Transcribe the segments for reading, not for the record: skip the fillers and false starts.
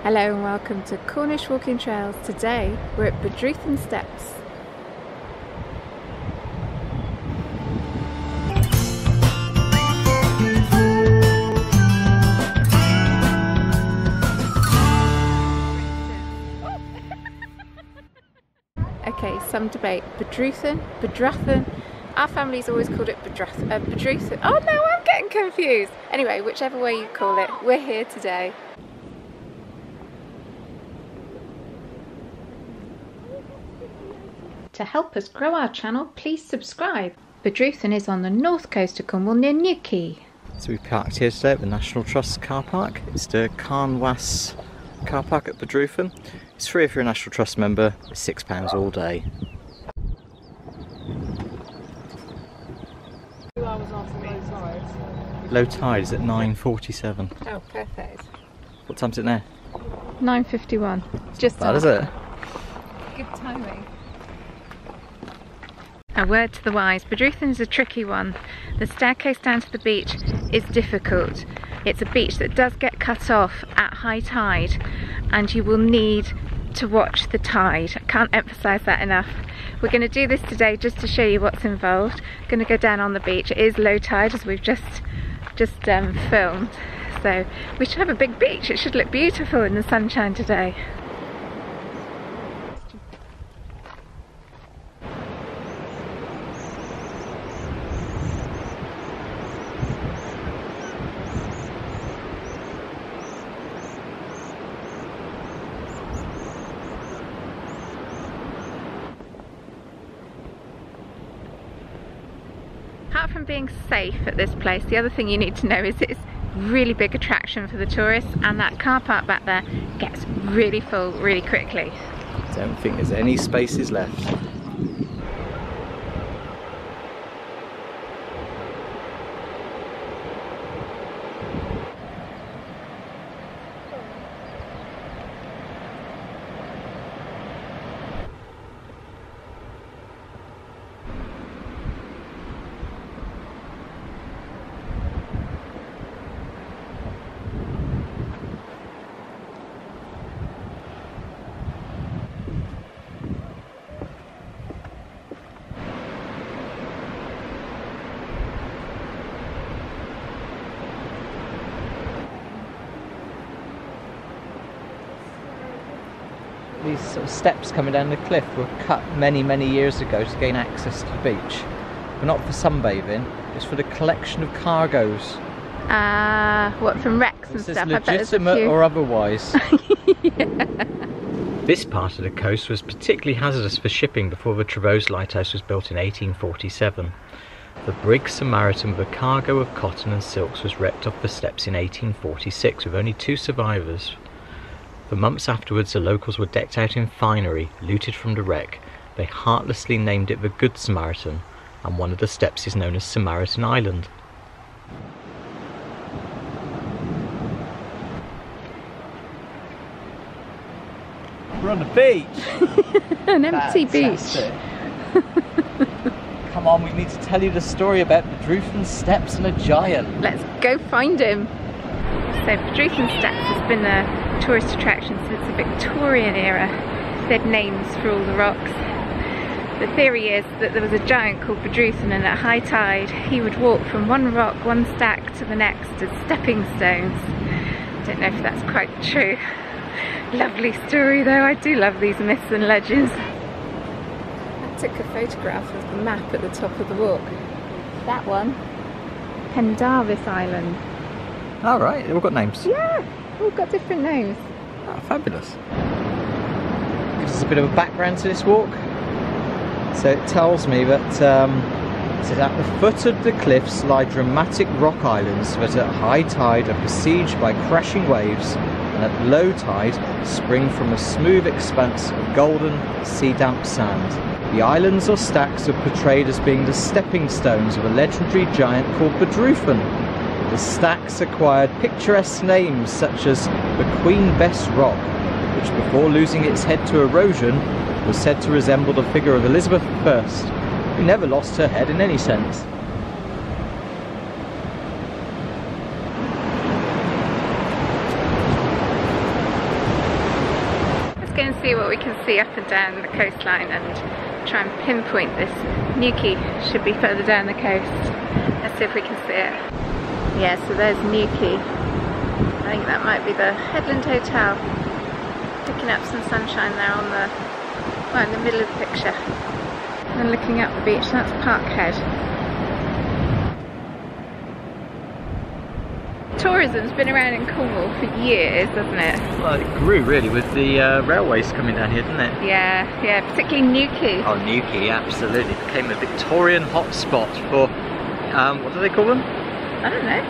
Hello and welcome to Cornish Walking Trails. Today we're at Bedruthan Steps. Okay, some debate. Bedruthan. Our family's always called it Bedruthan. Oh no, I'm getting confused. Anyway, whichever way you call it, we're here today. To help us grow our channel, please subscribe. Bedruthan is on the north coast of Cornwall near Newquay. So we parked here today at the National Trust car park. It's the Cornwall car park at Bedruthan. It's free if you're a National Trust member. It's £6 all day. 2 hours after low tide. Low tide is at 9:47. Oh, perfect. What time's it now? 9:51. Just That is it. Good timing. A word to the wise, Bedruthan is a tricky one. The staircase down to the beach is difficult. It's a beach that does get cut off at high tide and you will need to watch the tide. I can't emphasise that enough. We're going to do this today just to show you what's involved. Going to go down on the beach. It is low tide as we've just filmed. So we should have a big beach. It should look beautiful in the sunshine today. Apart from being safe at this place, the other thing you need to know is it's a really big attraction for the tourists, and that car park back there gets really full really quickly. Don't think there's any spaces left. These sort of steps coming down the cliff were cut many years ago to gain access to the beach. But not for sunbathing, it's for the collection of cargoes. What, from wrecks and stuff? Legitimate or otherwise. Yeah. This part of the coast was particularly hazardous for shipping before the Trevose lighthouse was built in 1847. The brig Samaritan with a cargo of cotton and silks was wrecked off the steps in 1846 with only 2 survivors. For months afterwards, the locals were decked out in finery, looted from the wreck. They heartlessly named it the Good Samaritan, and one of the steps is known as Samaritan Island. We're on the beach! An empty beach. Come on, we need to tell you the story about Bedruthan Steps and a giant. Let's go find him. So Bedruthan Steps has been a tourist attraction since the Victorian era. They had names for all the rocks. The theory is that there was a giant called Bedruthan, and at high tide he would walk from one rock, one stack to the next as stepping stones. Don't know if that's quite true. Lovely story though, I do love these myths and legends. I took a photograph of the map at the top of the walk. That one, Pendarvis Island. All right, they've all got names. Yeah, all got different names. Oh, fabulous. Gives us a bit of a background to this walk. So it tells me that at the foot of the cliffs lie dramatic rock islands that at high tide are besieged by crashing waves, and at low tide spring from a smooth expanse of golden, sea-damp sand. The islands or stacks are portrayed as being the stepping stones of a legendary giant called Bedruthan. The stacks acquired picturesque names such as the Queen Bess Rock, which before losing its head to erosion was said to resemble the figure of Elizabeth I, who never lost her head in any sense. and see what we can see up and down the coastline and try and pinpoint this. Newquay should be further down the coast. Let's see if we can see it. Yeah, so there's Newquay. I think that might be the Headland Hotel. Picking up some sunshine there on the, well, in the middle of the picture. And looking up the beach, that's Parkhead. Tourism's been around in Cornwall for years, hasn't it? Well, it grew really with the railways coming down here, didn't it? Yeah, yeah, particularly Newquay. Oh, Newquay, absolutely. It became a Victorian hotspot for, what do they call them? I don't know.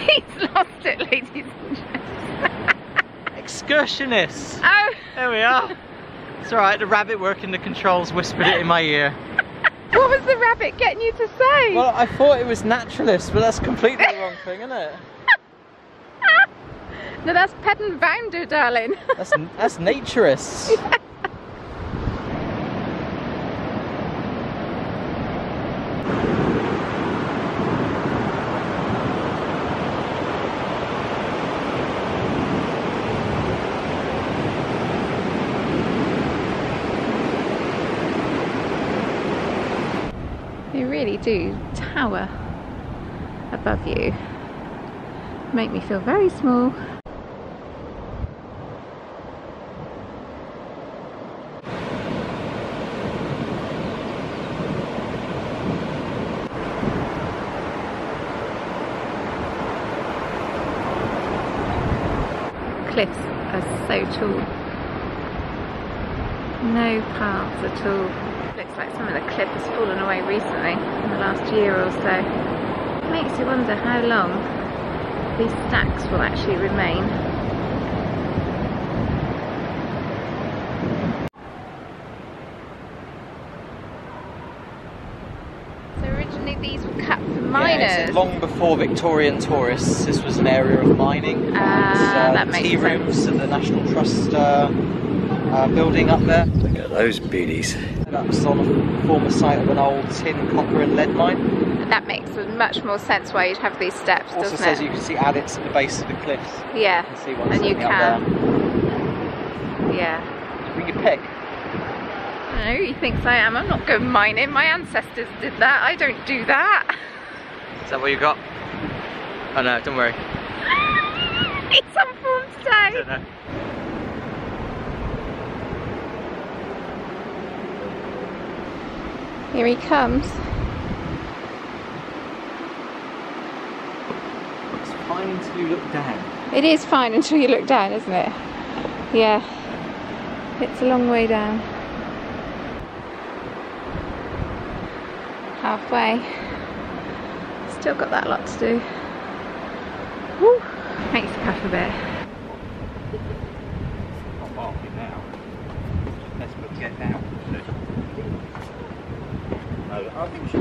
He's lost it, ladies and gents. Excursionists! Oh! There we are. It's alright, the rabbit working the controls whispered it in my ear. What was the rabbit getting you to say? Well, I thought it was naturalist, but that's completely the wrong thing, isn't it? No, that's pet and bounder, darling. That's naturists. They really do tower above you. Make me feel very small. Cliffs are so tall. No paths at all. Looks like some of the cliff has fallen away recently in the last year or so. Makes you wonder how long these stacks will actually remain. So originally these were cut for miners. Yeah, so long before Victorian tourists, this was an area of mining. That makes tea rooms and the National Trust building up there. Look at those beauties. That's on a former site of an old tin, copper and lead mine. That makes much more sense why you'd have these steps, also doesn't says it? you can see adits at the base of the cliffs. Yeah, You can see one and you sitting up can. there. Yeah. We can pick. I know who he thinks I am. I'm not going mining. My ancestors did that. I don't do that. Is that what you got? Oh no, don't worry. It's on form today. I don't know. Here he comes. It's fine until you look down. It is fine until you look down, isn't it? Yeah. It's a long way down. Halfway. Still got that lot to do. Woo! Makes you puff a bit. Not barking now. Let's get down. I think she...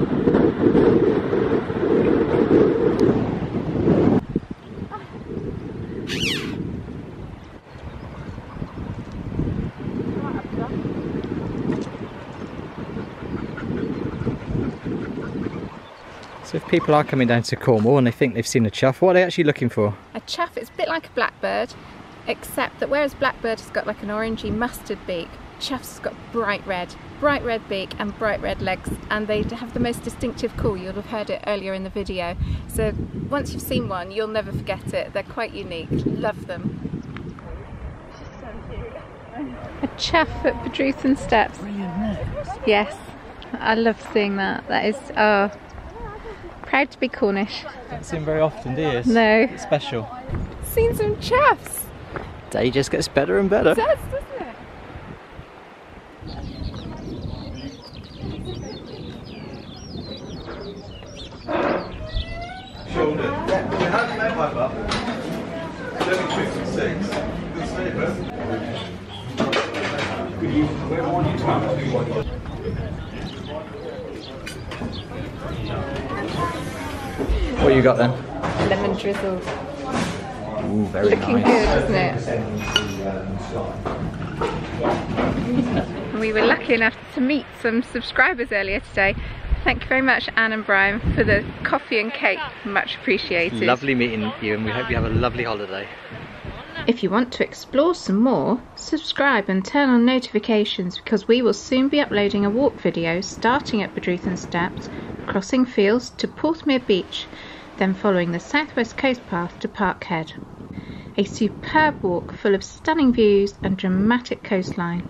So if people are coming down to Cornwall and they think they've seen a chough, what are they actually looking for? A chough is a bit like a blackbird, except that whereas blackbird has got like an orangey mustard beak, choughs has got bright red beak and bright red legs, and they have the most distinctive call. You'll have heard it earlier in the video. So once you've seen one, you'll never forget it. They're quite unique. Love them. A chough at Bedruthan Steps. Yes, I love seeing that. That is, proud to be Cornish. Don't see them very often, do you? No. It's special. Seen some choughs. Day just gets better and better. It does, doesn't it? Shoulder. What you got then? Lemon drizzle. Ooh, very Looking nice. good, isn't it? And we were lucky enough to meet some subscribers earlier today. Thank you very much, Anne and Brian, for the coffee and cake. Much appreciated. Lovely meeting you, and we hope you have a lovely holiday. If you want to explore some more, subscribe and turn on notifications because we will soon be uploading a walk video starting at Bedruthan Steps, crossing fields to Porthmere Beach, then following the southwest coast path to Parkhead. A superb walk full of stunning views and dramatic coastline.